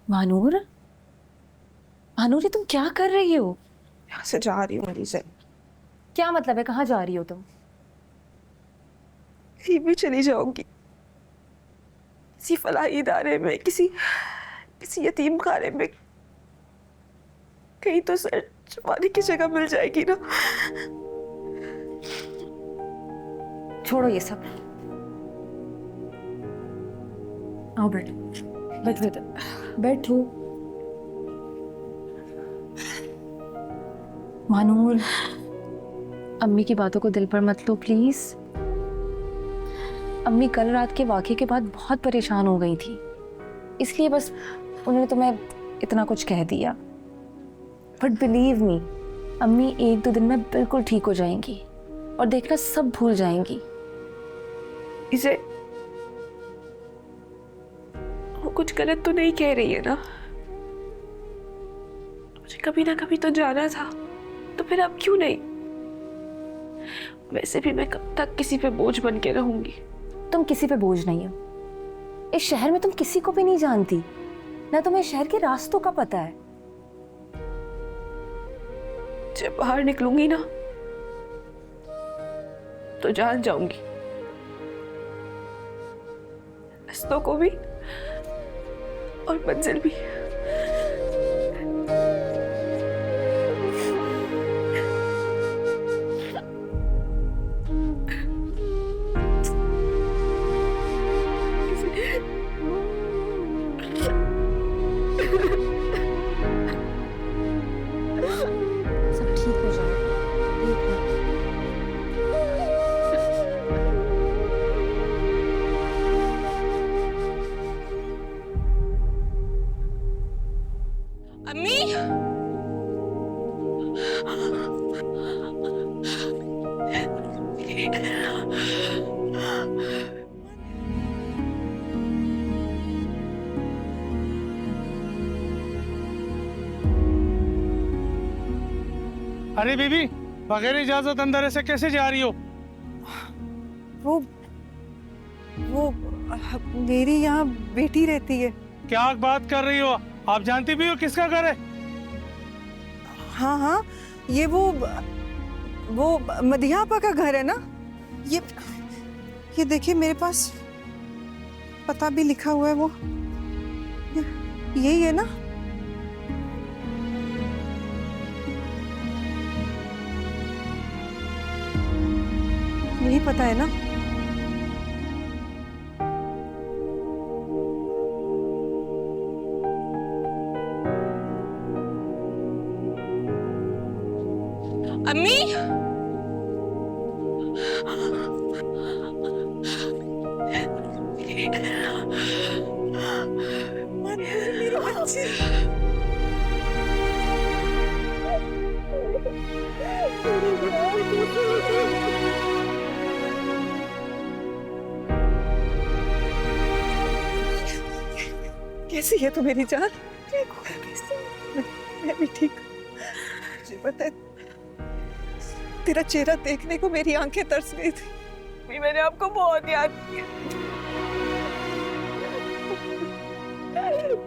मानूर, मानूर ये तुम क्या कर रही हो? यहाँ से जा रही हूँ से। क्या मतलब है, कहाँ जा रही हो तुम? कहीं भी चली जाऊंगी, किसी फलाही इदारे में, किसी किसी यतीम खाने में, कहीं तो सर छुपाने की जगह मिल जाएगी ना। छोड़ो ये सब, आओ बैठो, बैठो इधर, बैठो। मानूर, अम्मी की बातों को दिल पर मत लो प्लीज। अम्मी कल रात के वाक़े के बाद बहुत परेशान हो गई थी, इसलिए बस उन्होंने तुम्हें इतना कुछ कह दिया। बट बिलीव मी, अम्मी एक दो दिन में बिल्कुल ठीक हो जाएंगी और देखना सब भूल जाएंगी। इसे वो कुछ गलत तो नहीं कह रही है ना? मुझे कभी ना कभी तो जाना था, तो फिर अब क्यों नहीं? वैसे भी मैं कब तक किसी पे बोझ बन के रहूंगी? तुम किसी पे बोझ नहीं हो। इस शहर में तुम किसी को भी नहीं जानती, ना तुम्हें शहर के रास्तों का पता है। जब बाहर निकलूंगी ना तो जान जाऊंगी, रास्तों को भी और मंजिल भी। सब ठीक हो जाएगा, देखना। अम्मी, अरे बीबी, बगैर इजाजत अंदर ऐसे कैसे जा रही हो? वो मेरी यहाँ बेटी रहती है। क्या बात कर रही हो? आप जानती भी हो किसका घर है? हाँ हाँ, ये वो मदिहा आपा का घर है ना। ये देखिए, मेरे पास पता भी लिखा हुआ है। वो यही है ना? यही पता है ना? अम्मी, मेरी बच्ची। कैसी है तू मेरी जान? ठीक हूँ। मैं भी ठीक हूँ। मुझे पता है, तेरा चेहरा देखने को मेरी आंखें तरस गई थी। मैंने आपको बहुत याद किया।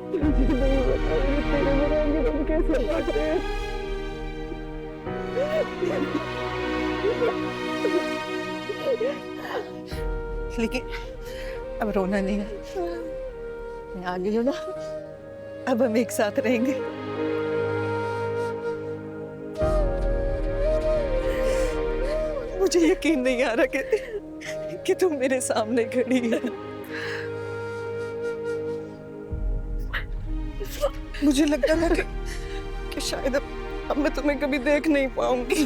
मुझे नहीं पता तेरे बिना हम कैसे बातें। लेकिन अब रोना नहीं है। मैं आ गई हूँ ना, अब हम एक साथ रहेंगे। मुझे यकीन नहीं आ रहा कि तुम मेरे सामने खड़ी है। मुझे लगता था कि शायद अब मैं तुम्हें कभी देख नहीं पाऊंगी।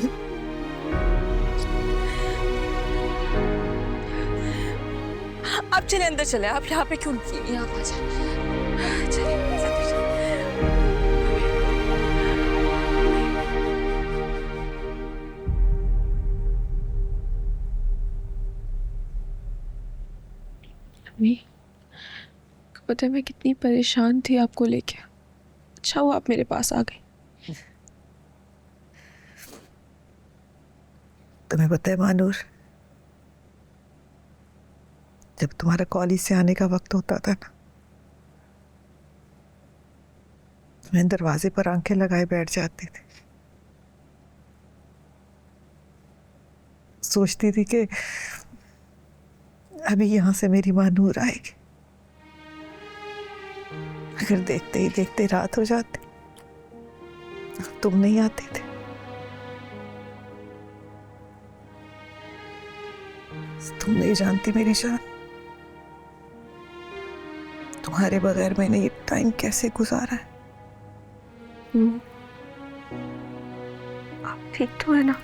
आप चले अंदर चले, आप यहाँ पे क्यों रुकी? यहाँ आ जाए, चलिए अंदर चलिए। अम्मी, पता है मैं कितनी परेशान थी आपको लेके। अच्छा हुआ आप मेरे पास आ गए। तुम्हें पता है मानूर, जब तुम्हारा कॉलेज से आने का वक्त होता था ना, मैं दरवाजे पर आंखें लगाए बैठ जाती थी, सोचती थी कि अभी यहां से मेरी माँ नूर आएगी, अगर देखते ही देखते रात हो जाती। तुम नहीं आते थे, तुम नहीं जानती मेरी जान, तुम्हारे बगैर मैंने ये टाइम कैसे गुजारा है। आप ठीक तो है ना?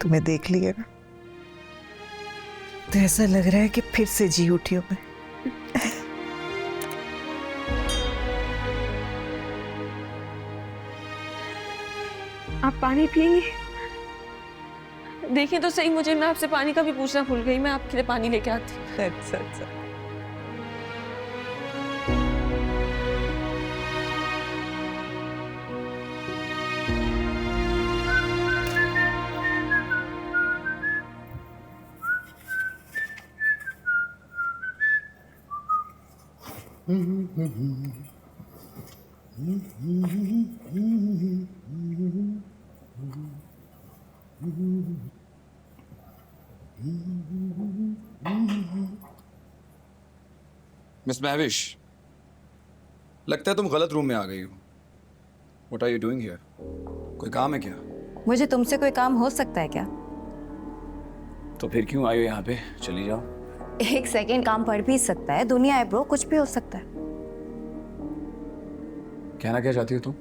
तुम्हें देख लिया ना तो ऐसा लग रहा है कि फिर से जी उठी हूं मैं। आप पानी पियेंगे? देखिए तो सही, मुझे मैं आपसे पानी का भी पूछना भूल गई। मैं आपके लिए पानी लेके आती हूँ। अच्छा अच्छा। मिस महविश, लगता है तुम गलत रूम में आ गई हो। What are you doing here? कोई काम है क्या? मुझे तुमसे कोई काम हो सकता है क्या? तो फिर क्यों आई हो यहाँ पे? चली जाओ। एक सेकेंड, काम पड़ भी सकता है, दुनिया है ब्रो, कुछ भी हो सकता है। कहना क्या चाहती हो तुम?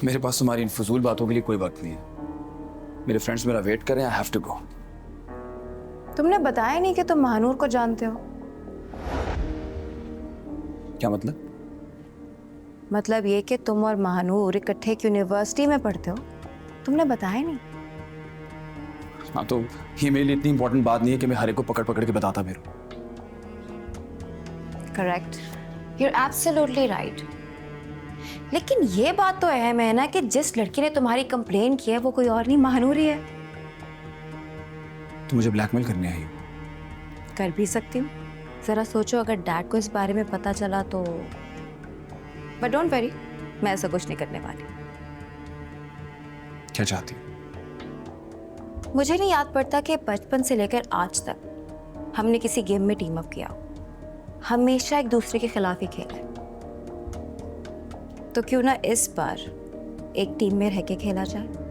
मेरे पास तुम्हारी इन फजूल बातों के लिए कोई वक्त नहीं है। मेरे फ्रेंड्स मेरा वेट कर रहे हैं। I have to go. तुमने बताया नहीं कि तुम महानूर को जानते हो। क्या मतलब? मतलब ये कि तुम और महानूर इकट्ठे एक यूनिवर्सिटी में पढ़ते हो। तुमने बताया नहीं। हाँ, तो ये मेरे लिए इतनी इंपॉर्टेंट बात नहीं है कि मैं हर एक को पकड़ पकड़ के बताता फिर। Correct, you are absolutely right. लेकिन ये बात तो अहम है ना कि जिस लड़की ने तुम्हारी कंप्लेन की है वो कोई और नहीं, महानूर ही है। तो मुझे ब्लैकमेल करने आई हो? कर भी सकती हूँ। जरा सोचो, अगर डैड को इस बारे में पता चला तो। बट डोंट वरी, मैं ऐसा कुछ नहीं करने वाली। क्या चाहती हो? मुझे नहीं याद पड़ता कि बचपन से लेकर आज तक हमने किसी गेम में टीम अप किया हो। हमेशा एक दूसरे के खिलाफ ही खेला है। तो क्यों ना इस बार एक टीम में रह के खेला जाए।